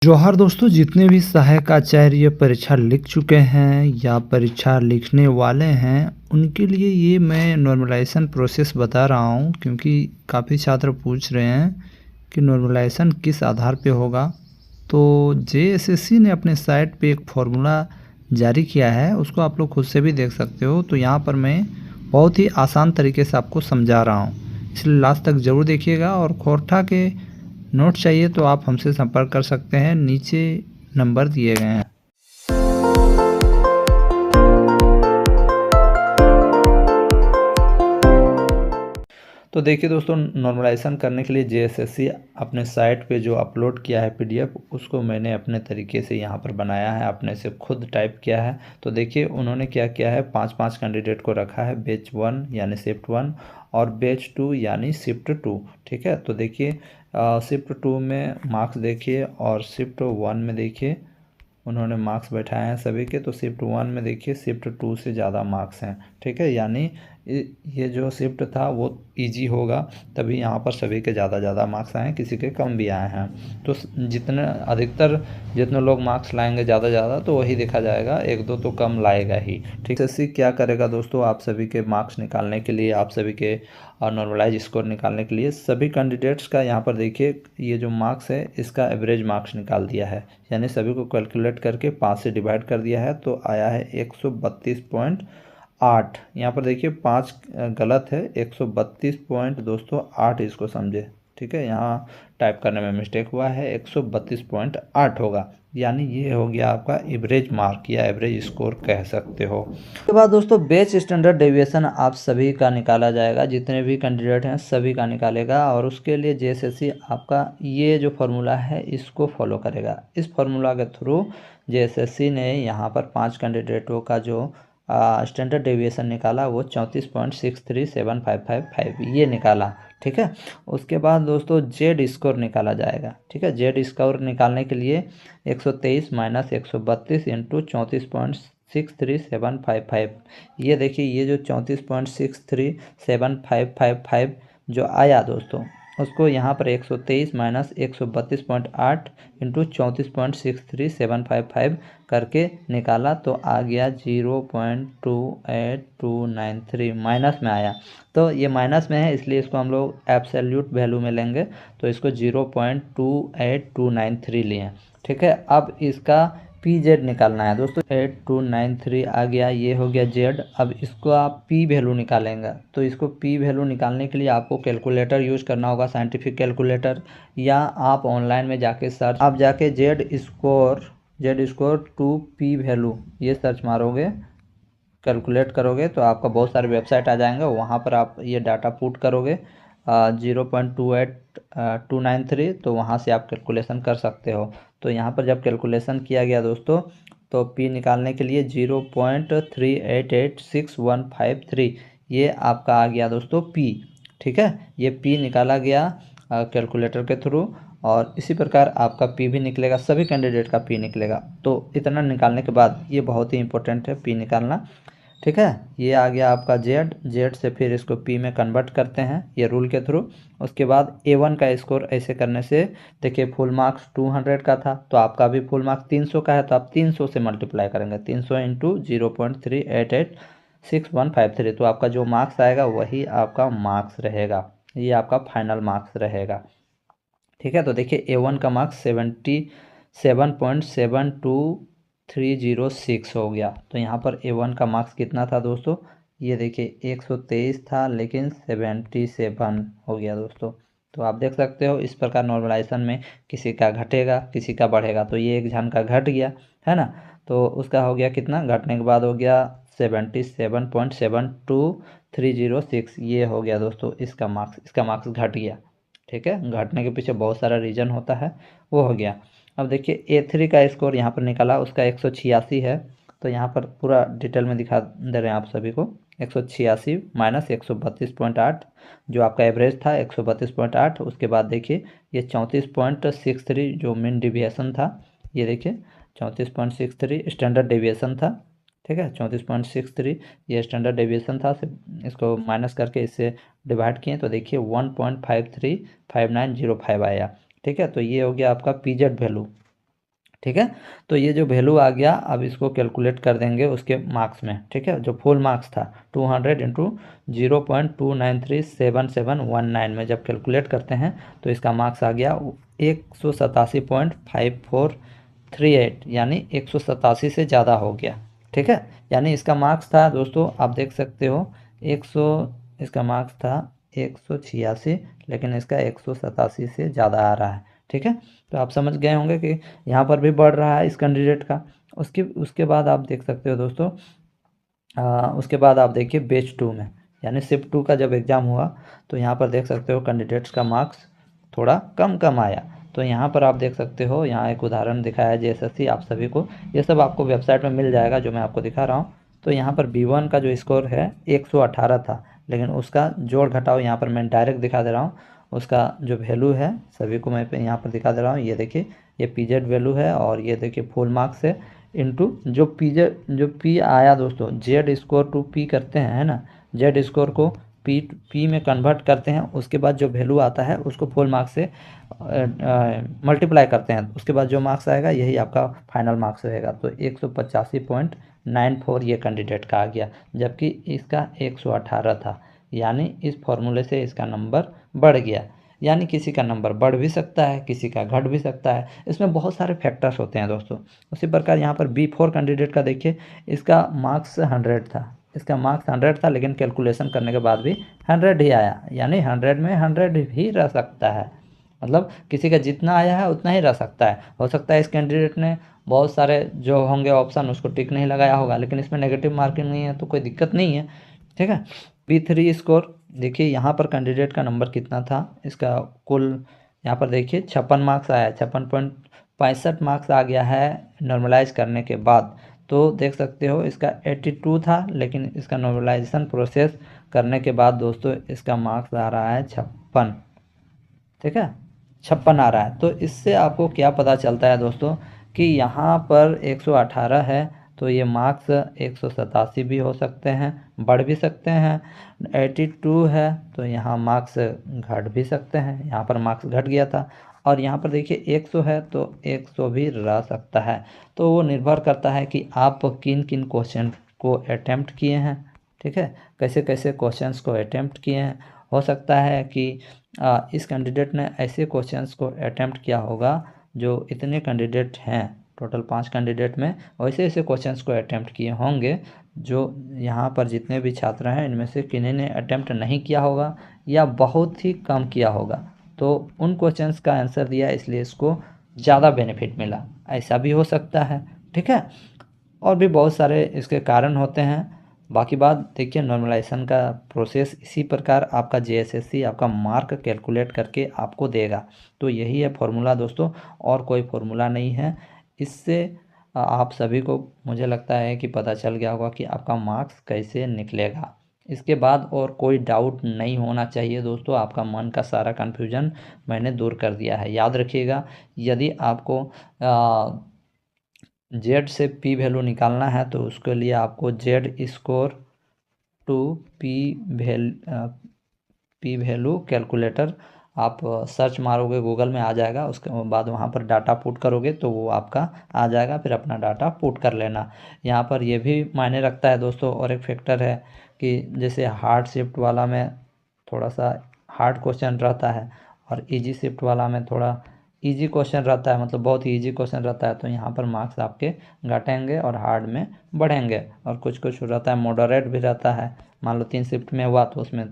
जौहर दोस्तों, जितने भी सहायक आचार्य परीक्षा लिख चुके हैं या परीक्षा लिखने वाले हैं, उनके लिए ये मैं नॉर्मलाइजेशन प्रोसेस बता रहा हूँ, क्योंकि काफ़ी छात्र पूछ रहे हैं कि नॉर्मलाइजेशन किस आधार पे होगा। तो जेएसएससी ने अपने साइट पे एक फॉर्मूला जारी किया है, उसको आप लोग खुद से भी देख सकते हो। तो यहाँ पर मैं बहुत ही आसान तरीके से आपको समझा रहा हूँ, इसलिए लास्ट तक ज़रूर देखिएगा। और खोरठा के नोट चाहिए तो आप हमसे संपर्क कर सकते हैं, नीचे नंबर दिए गए हैं। तो देखिए दोस्तों, नॉर्मलाइजेशन करने के लिए जेएसएससी अपने साइट पे जो अपलोड किया है पीडीएफ, उसको मैंने अपने तरीके से यहाँ पर बनाया है, अपने से खुद टाइप किया है। तो देखिए उन्होंने क्या किया है, 5-5 कैंडिडेट को रखा है, बैच 1 यानी शिफ्ट 1 और बैच 2 यानी शिफ्ट 2। ठीक है, तो देखिए शिफ्ट 2 में मार्क्स देखिए और शिफ्ट 1 में देखिए उन्होंने मार्क्स बैठाए हैं सभी के। तो शिफ्ट 1 में देखिए शिफ्ट 2 से ज़्यादा मार्क्स हैं। ठीक है, यानी ये जो शिफ्ट था वो इजी होगा, तभी यहाँ पर सभी के ज़्यादा मार्क्स आए हैं, किसी के कम भी आए हैं। तो जितने अधिकतर जितने लोग मार्क्स लाएंगे ज़्यादा तो वही देखा जाएगा, एक दो तो कम लाएगा ही। ठीक है, एसएससी क्या करेगा दोस्तों, आप सभी के मार्क्स निकालने के लिए, आप सभी के नॉर्मलाइज स्कोर निकालने के लिए सभी कैंडिडेट्स का यहाँ पर देखिए ये जो मार्क्स है इसका एवरेज मार्क्स निकाल दिया है, यानी सभी को कैलकुलेट करके 5 से डिवाइड कर दिया है। तो आया है 132.8। यहाँ पर देखिए 5 गलत है, 132 पॉइंट दोस्तों 8 इसको समझे। ठीक है, यहाँ टाइप करने में मिस्टेक हुआ है, 132.8 होगा, यानी ये हो गया आपका एवरेज मार्क या एवरेज स्कोर कह सकते हो। उसके बाद दोस्तों बेच स्टैंडर्ड डेविएशन आप सभी का निकाला जाएगा, जितने भी कैंडिडेट हैं सभी का निकालेगा। और उसके लिए जेएसएससी आपका ये जो फार्मूला है इसको फॉलो करेगा। इस फार्मूला के थ्रू जेएसएससी ने यहाँ पर 5 कैंडिडेटों का जो स्टैंडर्ड डेविएशन निकाला वो 34.637555 ये निकाला। ठीक है, उसके बाद दोस्तों जेड स्कोर निकाला जाएगा। ठीक है, जेड स्कोर निकालने के लिए 123 माइनस 132 इंटू 34.63755, ये देखिए ये जो 34.63755 जो आया दोस्तों, उसको यहाँ पर 123 माइनस 132.8 इंटू 34.63755 करके निकाला तो आ गया 0.28293 माइनस में आया। तो ये माइनस में है इसलिए इसको हम लोग एब्सोल्यूट वैल्यू में लेंगे, तो इसको 0.28293 लिए। ठीक है, अब इसका पी जेड निकालना है दोस्तों। 8293 आ गया, ये हो गया जेड। अब इसको आप पी वैल्यू निकालेंगे, तो इसको पी वैल्यू निकालने के लिए आपको कैलकुलेटर यूज करना होगा, साइंटिफिक कैलकुलेटर, या आप ऑनलाइन में जाके सर्च, आप जाके Z score to P value ये सर्च मारोगे, कैलकुलेट करोगे तो आपका बहुत सारे वेबसाइट आ जाएंगे, वहाँ पर आप ये डाटा पुट करोगे 0.28293, तो वहाँ से आप कैलकुलेशन कर सकते हो। तो यहाँ पर जब कैलकुलेशन किया गया दोस्तों, तो पी निकालने के लिए 0.3886153 ये आपका आ गया दोस्तों पी। ठीक है, ये पी निकाला गया कैलकुलेटर के थ्रू, और इसी प्रकार आपका पी भी निकलेगा, सभी कैंडिडेट का पी निकलेगा। तो इतना निकालने के बाद ये बहुत ही इंपॉर्टेंट है पी निकालना। ठीक है, ये आ गया आपका जेड से फिर इसको पी में कन्वर्ट करते हैं ये रूल के थ्रू। उसके बाद A1 का स्कोर ऐसे करने से देखिए फुल मार्क्स 200 का था, तो आपका भी फुल मार्क्स 300 का है, तो आप 300 से मल्टीप्लाई करेंगे, 300 इंटू 0.3886153, तो आपका जो मार्क्स आएगा वही आपका मार्क्स रहेगा, ये आपका फाइनल मार्क्स रहेगा। ठीक है, तो देखिए A1 का मार्क्स 77.72306 हो गया। तो यहाँ पर A1 का मार्क्स कितना था दोस्तों, ये देखिए 123 था लेकिन 77 हो गया दोस्तों। तो आप देख सकते हो इस प्रकार नॉर्मलाइजेशन में किसी का घटेगा किसी का बढ़ेगा, तो ये एक जन का घट गया है ना, तो उसका हो गया कितना, घटने के बाद हो गया 77.72306, ये हो गया दोस्तों इसका मार्क्स घट गया। ठीक है, घटने के पीछे बहुत सारा रीज़न होता है, वो हो गया। अब देखिए A3 का स्कोर यहाँ पर निकाला, उसका 186 है। तो यहाँ पर पूरा डिटेल में दिखा दे रहे हैं आप सभी को, 186 माइनस 132.8 जो आपका एवरेज था 132.8। उसके बाद देखिए ये 34.63 जो मीन डिविएशन था, ये देखिए 34.63 स्टैंडर्ड डेविएशन था। ठीक है, 34.63 ये स्टैंडर्ड डेविएशन था, इसको माइनस करके इससे डिवाइड किए तो देखिए 1.535905 आया। ठीक है, तो ये हो गया आपका पीजेड वैल्यू। ठीक है। तो ये जो वैल्यू आ गया, अब इसको कैलकुलेट कर देंगे उसके मार्क्स में। ठीक है, जो फुल मार्क्स था 200 इंटू 0.2937719 में जब कैलकुलेट करते हैं तो इसका मार्क्स आ गया 187.5438, यानी 187 से ज़्यादा हो गया। ठीक है, यानी इसका मार्क्स था दोस्तों, आप देख सकते हो 100, इसका मार्क्स था 186, लेकिन इसका 187 से ज़्यादा आ रहा है। ठीक है, तो आप समझ गए होंगे कि यहाँ पर भी बढ़ रहा है इस कैंडिडेट का। उसके उसके बाद आप देख सकते हो दोस्तों, उसके बाद आप देखिए बैच 2 में, यानी शिफ्ट 2 का जब एग्ज़ाम हुआ तो यहाँ पर देख सकते हो कैंडिडेट्स का मार्क्स थोड़ा कम कम आया। तो यहाँ पर आप देख सकते हो, यहाँ एक उदाहरण दिखाया है जेएसएससी आप सभी को, ये सब आपको वेबसाइट में मिल जाएगा जो मैं आपको दिखा रहा हूँ। तो यहाँ पर B1 का जो स्कोर है 118 था, लेकिन उसका जोड़ घटाव यहाँ पर मैं डायरेक्ट दिखा दे रहा हूँ। उसका जो वैल्यू है सभी को मैं यहाँ पर दिखा दे रहा हूँ, ये देखिए ये पीजेड वैल्यू है और ये देखिए फुल मार्क्स है इंटू जो पी आया दोस्तों, जेड स्कोर टू पी करते हैं, है ना, जेड स्कोर को पी में कन्वर्ट करते हैं, उसके बाद जो वैल्यू आता है उसको फुल मार्क्स से मल्टीप्लाई करते हैं, उसके बाद जो मार्क्स आएगा यही आपका फाइनल मार्क्स रहेगा। तो 185.94 ये कैंडिडेट का आ गया, जबकि इसका 118 था, यानी इस फॉर्मूले से इसका नंबर बढ़ गया। यानी किसी का नंबर बढ़ भी सकता है, किसी का घट भी सकता है, इसमें बहुत सारे फैक्टर्स होते हैं दोस्तों। उसी प्रकार यहाँ पर B4 कैंडिडेट का देखिए, इसका मार्क्स 100 था, इसका मार्क्स 100 था, लेकिन कैलकुलेशन करने के बाद भी 100 ही आया, यानी 100 में 100 भी रह सकता है, मतलब किसी का जितना आया है उतना ही रह सकता है। हो सकता है इस कैंडिडेट ने बहुत सारे जो होंगे ऑप्शन उसको टिक नहीं लगाया होगा, लेकिन इसमें नेगेटिव मार्किंग नहीं है तो कोई दिक्कत नहीं है। ठीक है, B3 स्कोर देखिए, यहाँ पर कैंडिडेट का नंबर कितना था, इसका कुल यहाँ पर देखिए 56 मार्क्स आया, 56.65 मार्क्स आ गया है नॉर्मलाइज करने के बाद। तो देख सकते हो इसका 82 था, लेकिन इसका नॉर्मलाइजेशन प्रोसेस करने के बाद दोस्तों इसका मार्क्स आ रहा है 56। ठीक है, 56 आ रहा है। तो इससे आपको क्या पता चलता है दोस्तों कि यहाँ पर 118 है, तो ये मार्क्स 187 भी हो सकते हैं, बढ़ भी सकते हैं। 82 है तो यहाँ मार्क्स घट भी सकते हैं, यहाँ पर मार्क्स घट गया था। और यहाँ पर देखिए 100 है तो 100 भी रह सकता है। तो वो निर्भर करता है कि आप किन किन क्वेश्चन को अटेम्प्ट किए हैं। ठीक है, कैसे कैसे क्वेश्चंस को अटेम्प्ट किए हैं। हो सकता है कि इस कैंडिडेट ने ऐसे क्वेश्चंस को अटेम्प्ट किया होगा, जो इतने कैंडिडेट हैं टोटल 5 कैंडिडेट में, वैसे ऐसे क्वेश्चंस को अटेम्प्ट किए होंगे जो यहाँ पर जितने भी छात्र हैं इनमें से किन्हीं ने अटेम्प्ट नहीं किया होगा या बहुत ही कम किया होगा। तो उन क्वेश्चंस का आंसर दिया, इसलिए इसको ज़्यादा बेनिफिट मिला, ऐसा भी हो सकता है। ठीक है, और भी बहुत सारे इसके कारण होते हैं। बाकी बात देखिए, नॉर्मलाइजेशन का प्रोसेस इसी प्रकार आपका जेएसएससी आपका मार्क कैलकुलेट करके आपको देगा। तो यही है फॉर्मूला दोस्तों, और कोई फॉर्मूला नहीं है। इससे आप सभी को मुझे लगता है कि पता चल गया होगा कि आपका मार्क्स कैसे निकलेगा। इसके बाद और कोई डाउट नहीं होना चाहिए दोस्तों, आपका मन का सारा कन्फ्यूजन मैंने दूर कर दिया है। याद रखिएगा, यदि आपको जेड से पी वैल्यू निकालना है तो उसके लिए आपको Z score to P value calculator आप सर्च मारोगे गूगल में आ जाएगा, उसके बाद वहाँ पर डाटा पुट करोगे तो वो आपका आ जाएगा, फिर अपना डाटा पुट कर लेना। यहाँ पर ये भी मायने रखता है दोस्तों, और एक फैक्टर है कि जैसे हार्ड शिफ्ट वाला में थोड़ा सा हार्ड क्वेश्चन रहता है और इजी शिफ्ट वाला में थोड़ा इजी क्वेश्चन रहता है, मतलब बहुत ही इजी क्वेश्चन रहता है, तो यहाँ पर मार्क्स आपके घटेंगे और हार्ड में बढ़ेंगे। और कुछ कुछ रहता है मॉडरेट भी रहता है, मान लो 3 शिफ्ट में हुआ तो उसमें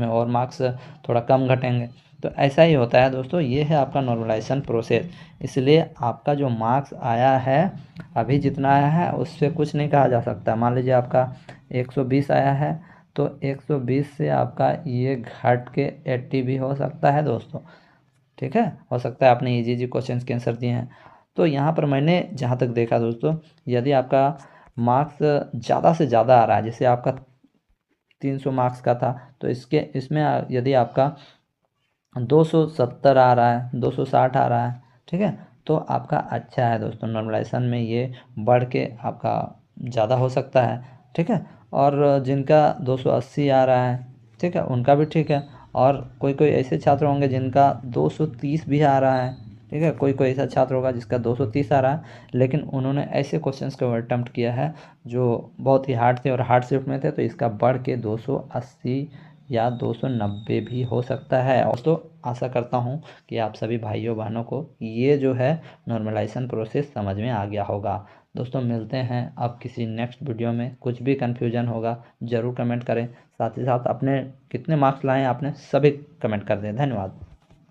और मार्क्स थोड़ा कम घटेंगे। तो ऐसा ही होता है दोस्तों, ये है आपका नॉर्मलाइजेशन प्रोसेस। इसलिए आपका जो मार्क्स आया है अभी जितना आया है उससे कुछ नहीं कहा जा सकता। मान लीजिए आपका 120 आया है तो 120 से आपका ये घट के 80 भी हो सकता है दोस्तों। ठीक है, हो सकता है आपने इजी क्वेश्चन के आंसर दिए हैं। तो यहाँ पर मैंने जहाँ तक देखा दोस्तों, यदि आपका मार्क्स ज़्यादा से ज़्यादा आ रहा है, जैसे आपका 300 मार्क्स का था तो इसमें यदि आपका 270 आ रहा है, 260 आ रहा है, ठीक है, तो आपका अच्छा है दोस्तों। नॉर्मलाइजेशन में ये बढ़ के आपका ज़्यादा हो सकता है। ठीक है, और जिनका 280 आ रहा है, ठीक है, उनका भी ठीक है। और कोई कोई ऐसे छात्र होंगे जिनका 230 भी आ रहा है, ठीक है। कोई कोई ऐसा छात्र होगा जिसका 230 आ रहा है, लेकिन उन्होंने ऐसे क्वेश्चंस को अटेम्प्ट किया है जो बहुत ही हार्ड थे और हार्ड शिफ्ट में थे, तो इसका बढ़ के 280 या 290 भी हो सकता है। और दोस्तों आशा करता हूँ कि आप सभी भाइयों बहनों को ये जो है नॉर्मलाइजेशन प्रोसेस समझ में आ गया होगा। दोस्तों मिलते हैं अब किसी नेक्स्ट वीडियो में। कुछ भी कन्फ्यूजन होगा ज़रूर कमेंट करें। साथ ही साथ अपने कितने मार्क्स लाए आपने सभी कमेंट कर दें। धन्यवाद।